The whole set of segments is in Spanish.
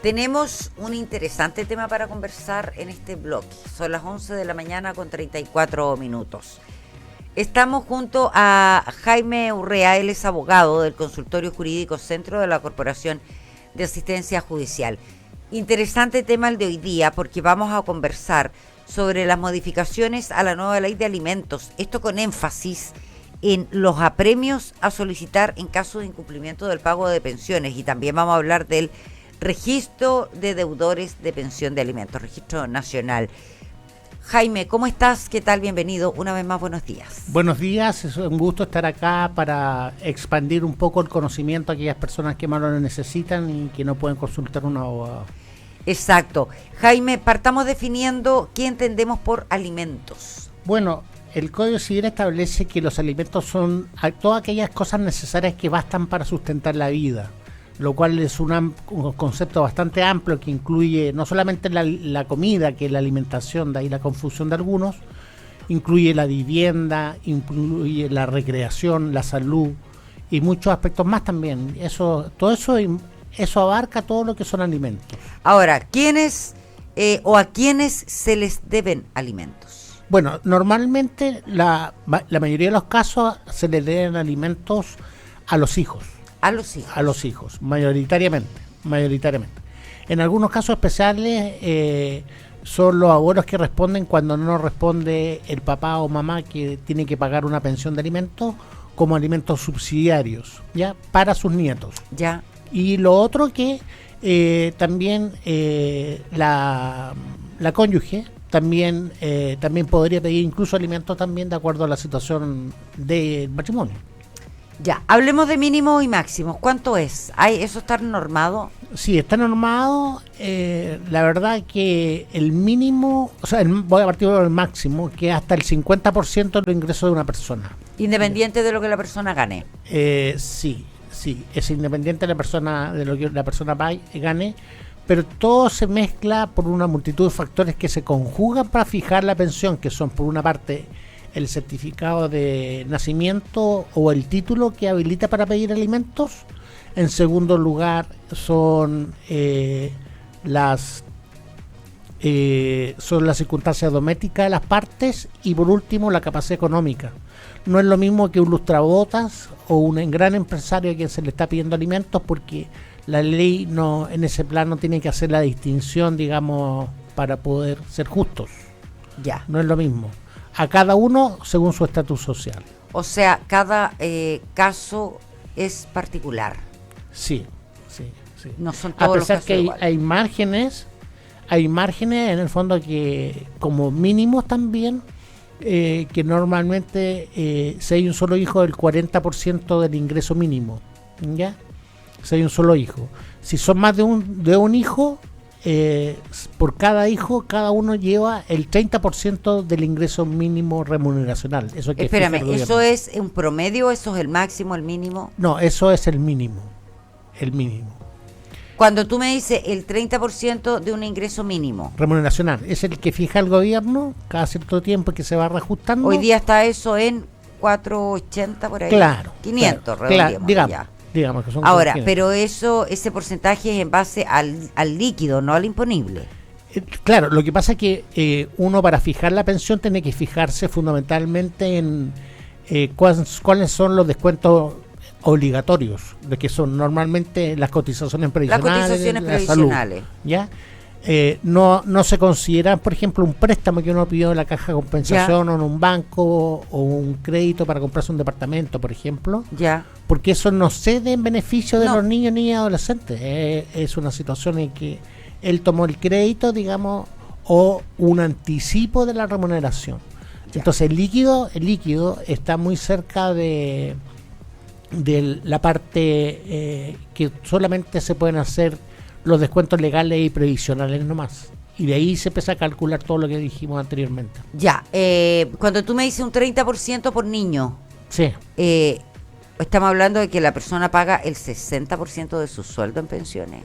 Tenemos un interesante tema para conversar en este bloque. Son las 11 de la mañana con 34 minutos. Estamos junto a Jaime Urrea, él es abogado del Consultorio Jurídico Centro de la Corporación de Asistencia Judicial. Interesante tema el de hoy día porque vamos a conversar sobre las modificaciones a la nueva ley de alimentos. Esto con énfasis en los apremios a solicitar en caso de incumplimiento del pago de pensiones, y también vamos a hablar del registro de deudores de pensión de alimentos, registro nacional. Jaime, ¿cómo estás? ¿Qué tal? Bienvenido. Una vez más, buenos días. Buenos días, es un gusto estar acá para expandir un poco el conocimiento a aquellas personas que más lo necesitan y que no pueden consultar a un abogado. Exacto. Jaime, partamos definiendo qué entendemos por alimentos. Bueno, el Código Civil establece que los alimentos son todas aquellas cosas necesarias que bastan para sustentar la vida, lo cual es un concepto bastante amplio que incluye no solamente la comida, que es la alimentación, de ahí la confusión de algunos, incluye la vivienda, incluye la recreación, la salud y muchos aspectos más también. Todo eso abarca todo lo que son alimentos. Ahora, ¿quiénes o a quiénes se les deben alimentos? Bueno, normalmente la mayoría de los casos se les deben alimentos a los hijos. A los hijos. A los hijos, mayoritariamente. En algunos casos especiales son los abuelos que responden cuando no responde el papá o mamá que tiene que pagar una pensión de alimentos como alimentos subsidiarios, ¿ya? Para sus nietos. Ya. Y lo otro que también la cónyuge también podría pedir incluso alimentos también de acuerdo a la situación del matrimonio. Ya, hablemos de mínimo y máximos. ¿Cuánto es? ¿Eso está normado? Sí, está normado. La verdad que el mínimo, voy a partir del máximo, que es hasta el 50% de los ingresos de una persona. Independiente de lo que la persona gane. Sí, es independiente de lo que la persona gane, pero todo se mezcla por una multitud de factores que se conjugan para fijar la pensión, que son por una parte el certificado de nacimiento o el título que habilita para pedir alimentos. En segundo lugar son las circunstancias domésticas de las partes, y por último la capacidad económica. No es lo mismo que un lustrabotas o un gran empresario a quien se le está pidiendo alimentos, porque la ley no en ese plano tiene que hacer la distinción, digamos, para poder ser justos. Ya. No es lo mismo. A cada uno según su estatus social. O sea, cada caso es particular. Sí. No son todos los casos. A pesar que hay márgenes en el fondo que como mínimos también, que normalmente si hay un solo hijo, el 40% del ingreso mínimo, ¿ya? Si hay un solo hijo. Si son más de un hijo, por cada hijo, cada uno lleva el 30% del ingreso mínimo remuneracional. Eso que espérame, ¿eso es un promedio? ¿Eso es el máximo, el mínimo? No, eso es el mínimo. Cuando tú me dices el 30% de un ingreso mínimo remuneracional, es el que fija el gobierno cada cierto tiempo, que se va reajustando. Hoy día está eso en 480 por ahí. Claro. 500, claro, digamos que son. Ahora, 500. Pero ese porcentaje es en base al líquido, no al imponible. Claro, lo que pasa es que uno para fijar la pensión tiene que fijarse fundamentalmente en cuáles son los descuentos obligatorios, de que son normalmente las cotizaciones previsionales, la salud, ¿ya? No se considera, por ejemplo, un préstamo que uno pidió en la caja de compensación, ya, o en un banco, o un crédito para comprarse un departamento, por ejemplo, ya, porque eso no cede en beneficio de los niños ni adolescentes. Es una situación en que él tomó el crédito, digamos, o un anticipo de la remuneración. Ya. Entonces el líquido está muy cerca de la parte que solamente se pueden hacer los descuentos legales y previsionales nomás. Y de ahí se empieza a calcular todo lo que dijimos anteriormente. Ya, cuando tú me dices un 30% por niño, sí, estamos hablando de que la persona paga el 60% de su sueldo en pensiones.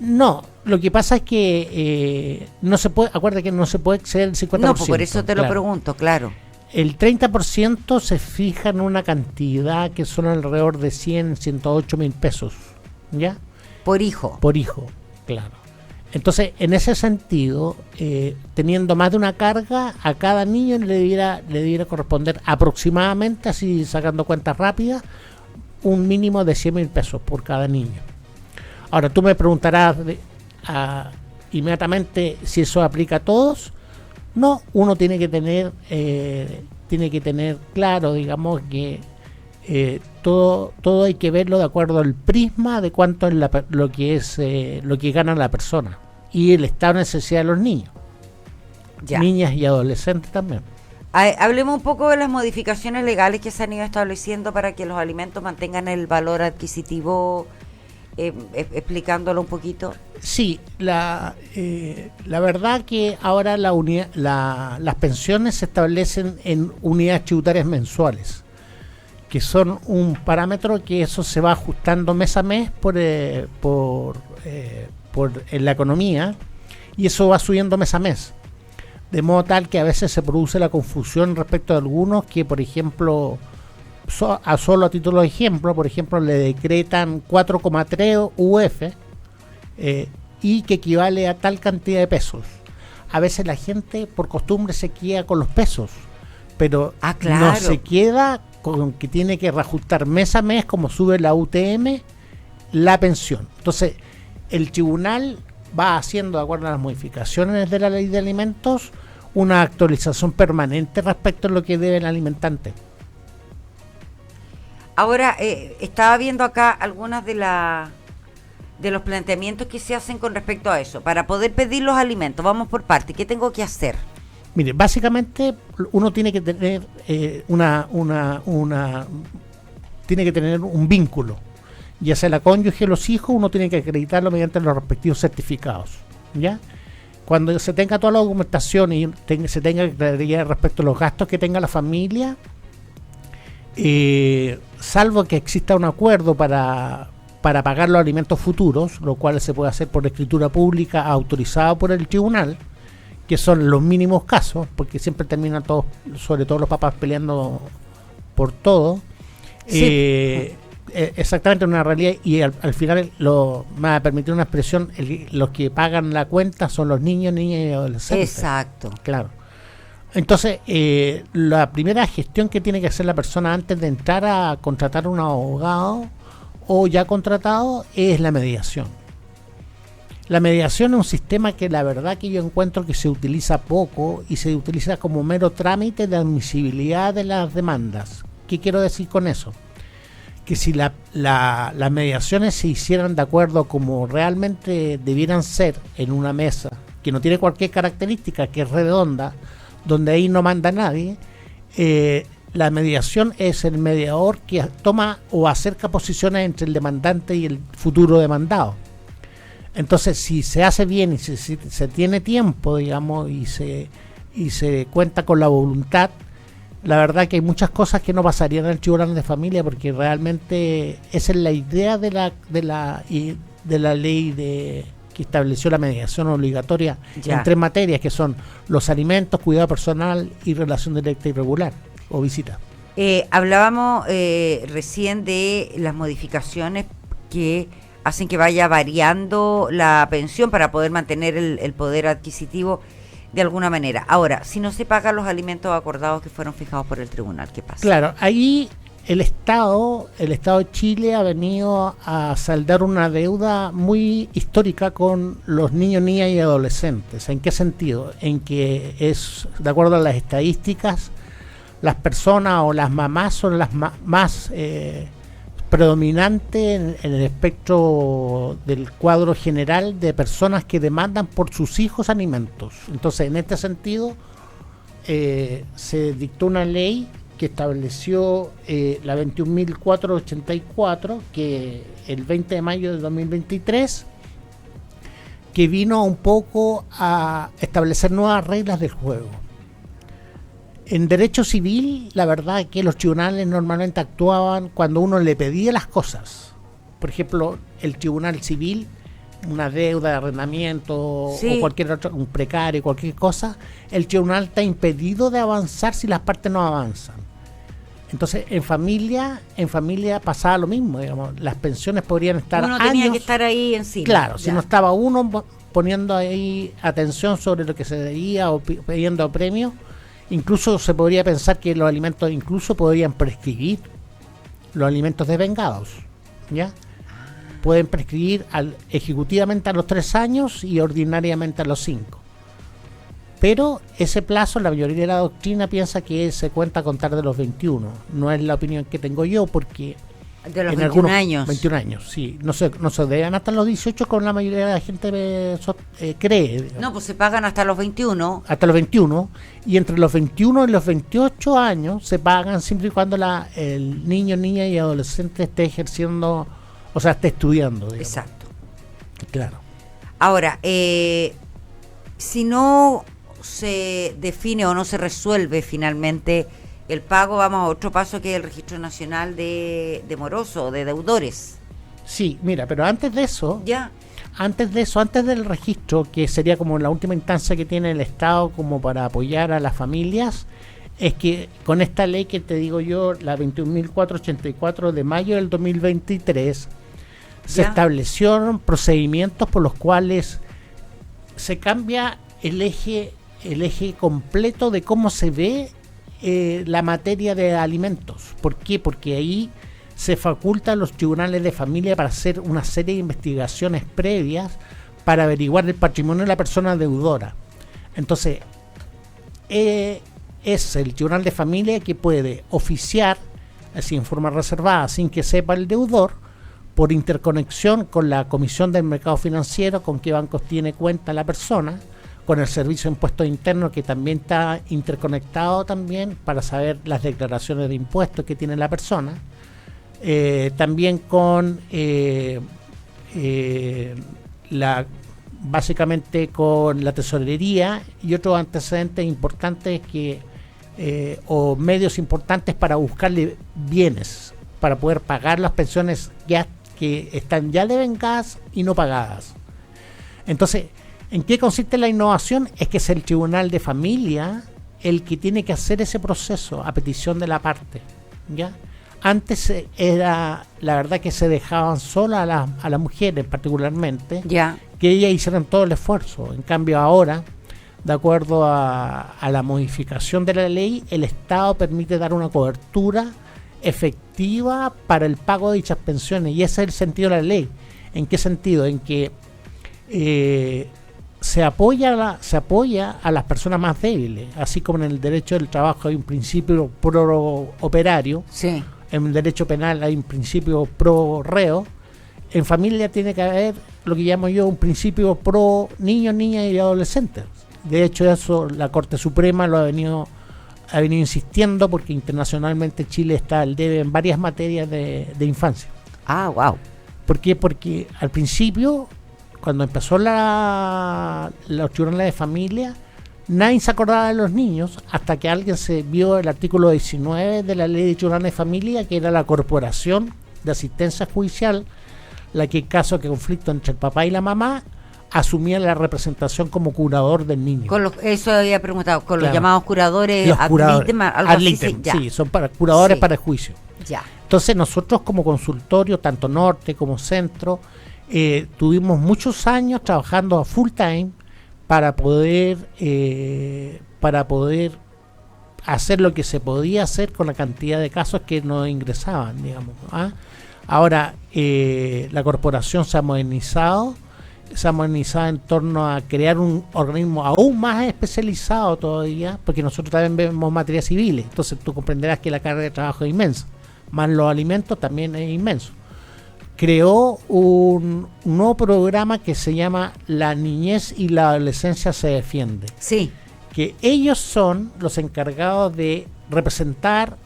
No, lo que pasa es que no se puede, acuérdate que no se puede exceder el 50%. No, por eso te lo pregunto, claro. El 30% se fija en una cantidad que son alrededor de 108 mil pesos, ¿ya? Por hijo. Por hijo. Claro. Entonces, en ese sentido, teniendo más de una carga, a cada niño le debiera corresponder aproximadamente, así sacando cuentas rápidas, un mínimo de 100.000 pesos por cada niño. Ahora, tú me preguntarás inmediatamente si eso aplica a todos. No, uno tiene que tener claro, digamos, que todo hay que verlo de acuerdo al prisma de cuánto es lo que gana la persona y el estado de necesidad de los niños, niñas y adolescentes también. Hablemos un poco de las modificaciones legales que se han ido estableciendo para que los alimentos mantengan el valor adquisitivo, explicándolo un poquito. Sí, la verdad que ahora las pensiones se establecen en unidades tributarias mensuales, que son un parámetro que eso se va ajustando mes a mes en la economía, y eso va subiendo mes a mes, de modo tal que a veces se produce la confusión respecto de algunos que, por ejemplo, solo a título de ejemplo, por ejemplo, le decretan 4,3 UF y que equivale a tal cantidad de pesos. A veces la gente por costumbre se queda con los pesos, pero claro, no se queda con que tiene que reajustar mes a mes, como sube la UTM, la pensión. Entonces, el tribunal va haciendo, de acuerdo a las modificaciones de la ley de alimentos, una actualización permanente respecto a lo que debe el alimentante. Ahora, estaba viendo acá algunas de los planteamientos que se hacen con respecto a eso. Para poder pedir los alimentos, vamos por parte, ¿qué tengo que hacer? Mire, básicamente uno tiene que tener tiene que tener un vínculo, ya sea la cónyuge o los hijos. Uno tiene que acreditarlo mediante los respectivos certificados, ¿ya? Cuando se tenga toda la documentación y se tenga claridad respecto a los gastos que tenga la familia, salvo que exista un acuerdo para pagar los alimentos futuros, lo cual se puede hacer por escritura pública autorizada por el tribunal, que son los mínimos casos, porque siempre terminan todos, sobre todo los papás, peleando por todo. Sí. Exactamente, una realidad, y al final me va a permitir una expresión, los que pagan la cuenta son los niños, niñas y adolescentes. Exacto. Claro. Entonces, la primera gestión que tiene que hacer la persona antes de entrar a contratar un abogado o ya contratado es la mediación. La mediación es un sistema que la verdad que yo encuentro que se utiliza poco y se utiliza como mero trámite de admisibilidad de las demandas. ¿Qué quiero decir con eso? Que si las mediaciones se hicieran de acuerdo como realmente debieran ser, en una mesa que no tiene cualquier característica, que es redonda, donde ahí no manda nadie, la mediación es el mediador que toma o acerca posiciones entre el demandante y el futuro demandado. Entonces, si se hace bien y si se tiene tiempo, digamos, y se cuenta con la voluntad, la verdad que hay muchas cosas que no pasarían en el tribunal de familia, porque realmente esa es la idea de la ley que estableció la mediación obligatoria en 3 materias, que son los alimentos, cuidado personal y relación directa y regular o visita. Hablábamos recién de las modificaciones que hacen que vaya variando la pensión para poder mantener el poder adquisitivo de alguna manera. Ahora, si no se pagan los alimentos acordados que fueron fijados por el tribunal, ¿qué pasa? Claro, ahí el Estado de Chile ha venido a saldar una deuda muy histórica con los niños, niñas y adolescentes. ¿En qué sentido? En que es, de acuerdo a las estadísticas, las personas o las mamás son las más predominantes en el espectro del cuadro general de personas que demandan por sus hijos alimentos. Entonces, en este sentido, se dictó una ley que estableció la 21.484, que el 20 de mayo de 2023, que vino un poco a establecer nuevas reglas del juego. En derecho civil, la verdad es que los tribunales normalmente actuaban cuando uno le pedía las cosas. Por ejemplo, el tribunal civil, una deuda de arrendamiento, sí, o cualquier otro, un precario, cualquier cosa, el tribunal está impedido de avanzar si las partes no avanzan. Entonces, en familia pasaba lo mismo, digamos. Las pensiones podrían estar uno años. tenía que estar ahí encima. Claro, ya. si no estaba uno poniendo ahí atención sobre lo que se debía o pidiendo premios, incluso se podría pensar que los alimentos incluso podrían prescribir los alimentos devengados, ¿ya? Pueden prescribir ejecutivamente a los 3 años y ordinariamente a los 5. Pero ese plazo, la mayoría de la doctrina piensa que se cuenta a contar de los 21. No es la opinión que tengo yo, porque de los en 21 años. 21 años, sí. No se deben hasta los 18, como la mayoría de la gente cree. Digamos. No, pues se pagan hasta los 21. Hasta los 21. Y entre los 21 y los 28 años se pagan siempre y cuando el niño, niña y adolescente esté ejerciendo, o sea, esté estudiando. Digamos. Exacto. Claro. Ahora, si no se define o no se resuelve finalmente el pago, vamos a otro paso, que es el Registro Nacional de Morosos, de deudores. Sí, mira, pero antes de eso, Ya. antes del registro, que sería como la última instancia que tiene el Estado como para apoyar a las familias, es que con esta ley que te digo yo, la 21.484 de mayo del 2023, se establecieron procedimientos por los cuales se cambia el eje completo de cómo se ve la materia de alimentos. ¿Por qué? Porque ahí se faculta a los tribunales de familia para hacer una serie de investigaciones previas para averiguar el patrimonio de la persona deudora. Entonces, es el tribunal de familia que puede oficiar, así en forma reservada, sin que sepa el deudor, por interconexión con la Comisión del Mercado Financiero, con qué bancos tiene cuenta la persona, con el Servicio de Impuestos Internos, que también está interconectado también para saber las declaraciones de impuestos que tiene la persona, también con básicamente con la tesorería y otros antecedentes importantes o medios importantes para buscarle bienes, para poder pagar las pensiones que están ya devengadas y no pagadas. Entonces, ¿en qué consiste la innovación? Es que es el tribunal de familia el que tiene que hacer ese proceso a petición de la parte, ¿ya? Antes era, la verdad, que se dejaban solas a las mujeres particularmente, Ya. que ellas hicieran todo el esfuerzo. En cambio ahora, de acuerdo a la modificación de la ley, el Estado permite dar una cobertura efectiva para el pago de dichas pensiones, y ese es el sentido de la ley. ¿En qué sentido? En que se apoya a las personas más débiles, así como en el derecho del trabajo hay un principio pro operario, Sí. en el derecho penal hay un principio pro reo, en familia tiene que haber lo que llamo yo un principio pro niños, niñas y adolescentes. De hecho, eso la Corte Suprema lo ha venido insistiendo, porque internacionalmente Chile está al debe en varias materias de infancia. Ah, wow. ¿Por qué? Porque al principio, cuando empezó los tribunales de familia, nadie se acordaba de los niños hasta que alguien se vio el artículo 19 de la ley de tribunales de familia, que era la corporación de asistencia judicial, la que en caso de conflicto entre el papá y la mamá asumía la representación como curador del niño. Eso había preguntado, con los Claro. llamados curadores Los ad curadores, litem, algo ad así, litem, ya. sí, son curadores Sí. para el juicio. Ya. Entonces nosotros como consultorio, tanto norte como centro, tuvimos muchos años trabajando a full time para poder hacer lo que se podía hacer con la cantidad de casos que nos ingresaban, digamos. ¿Ah? Ahora la corporación se ha modernizado en torno a crear un organismo aún más especializado todavía, porque nosotros también vemos materias civiles, entonces tú comprenderás que la carga de trabajo es inmensa, más los alimentos también es inmenso. Creó un nuevo programa que se llama La Niñez y la Adolescencia se Defiende, Sí. que ellos son los encargados de representar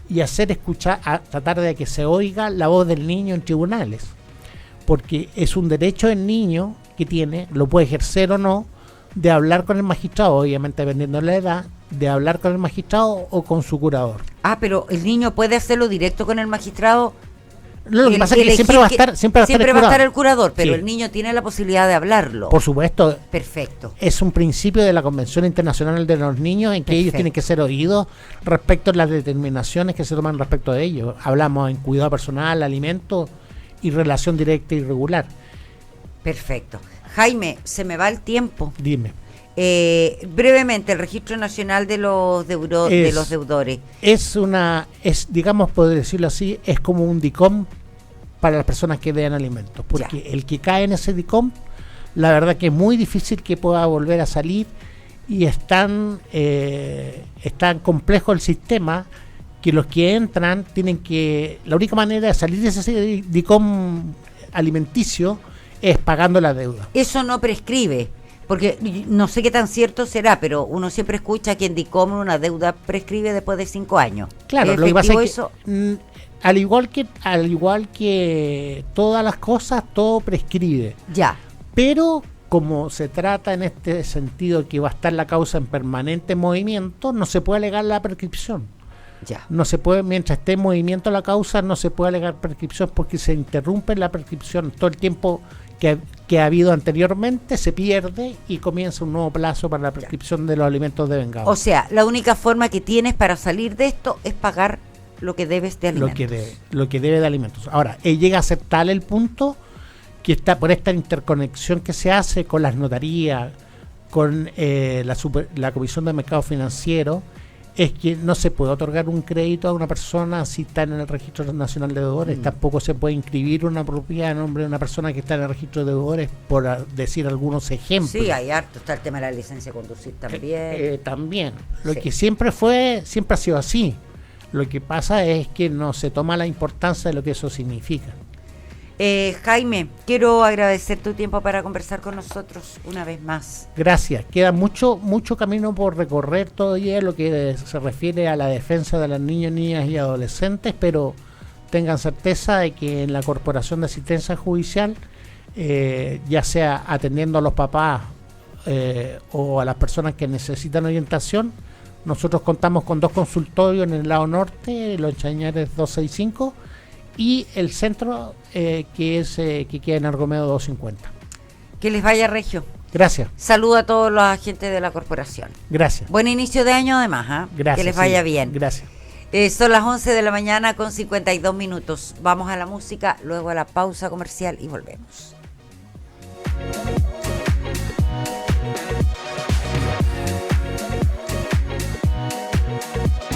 y hacer escuchar, a tratar de que se oiga la voz del niño en tribunales, porque es un derecho del niño que tiene, lo puede ejercer o no, de hablar con el magistrado, obviamente dependiendo de la edad, de hablar con el magistrado o con su curador. Ah, pero el niño puede hacerlo directo con el magistrado. Lo que pasa es que siempre va a estar, el curador, pero sí. El niño tiene la posibilidad de hablarlo. Por supuesto. Perfecto. Es un principio de la Convención Internacional de los Niños en que ellos tienen que ser oídos respecto a las determinaciones que se toman respecto de ellos. Hablamos en cuidado personal, alimento y relación directa y regular. Perfecto. Jaime, se me va el tiempo. Dime. Brevemente, el Registro Nacional de los Deudores. Digamos, por decirlo así, es como un DICOM para las personas que dean alimentos. Porque el que cae en ese DICOM, la verdad que es muy difícil que pueda volver a salir y es tan complejo el sistema que los que entran tienen que... La única manera de salir de ese DICOM alimenticio es pagando la deuda. Eso no prescribe. Porque no sé qué tan cierto será, pero uno siempre escucha que en DICOM una deuda prescribe después de 5 años. Claro, lo que pasa es que al igual que todas las cosas, todo prescribe. Ya. Pero como se trata en este sentido que va a estar la causa en permanente movimiento, no se puede alegar la prescripción. Ya. No se puede, mientras esté en movimiento la causa, no se puede alegar prescripción porque se interrumpe la prescripción. Todo el tiempo que ha habido anteriormente se pierde y comienza un nuevo plazo para la prescripción de los alimentos devengados. O sea, la única forma que tienes para salir de esto es pagar lo que debes de alimentos. Lo que debe de alimentos. Ahora, llega a ser tal el punto que está por esta interconexión que se hace con las notarías, con la Comisión de Mercado Financiero, es que no se puede otorgar un crédito a una persona si está en el Registro Nacional de Deudores. Tampoco se puede inscribir una propiedad en nombre de una persona que está en el Registro de Deudores, por decir algunos ejemplos. Sí, hay harto. Está el tema de la licencia de conducir también. También. Lo que siempre ha sido así. Lo que pasa es que no se toma la importancia de lo que eso significa. Jaime, quiero agradecer tu tiempo para conversar con nosotros una vez más. Gracias. Queda mucho camino por recorrer todavía en lo que se refiere a la defensa de los niños, niñas y adolescentes, pero tengan certeza de que en la Corporación de Asistencia Judicial, ya sea atendiendo a los papás o a las personas que necesitan orientación, nosotros contamos con 2 consultorios en el lado norte, Los Chañares 265, y el centro que queda en Argomero 250. Que les vaya regio. Gracias. Saludo a todos los agentes de la corporación. Gracias. Buen inicio de año además. Gracias. Que les vaya bien. Gracias. Son las 11 de la mañana con 52 minutos. Vamos a la música, luego a la pausa comercial y volvemos.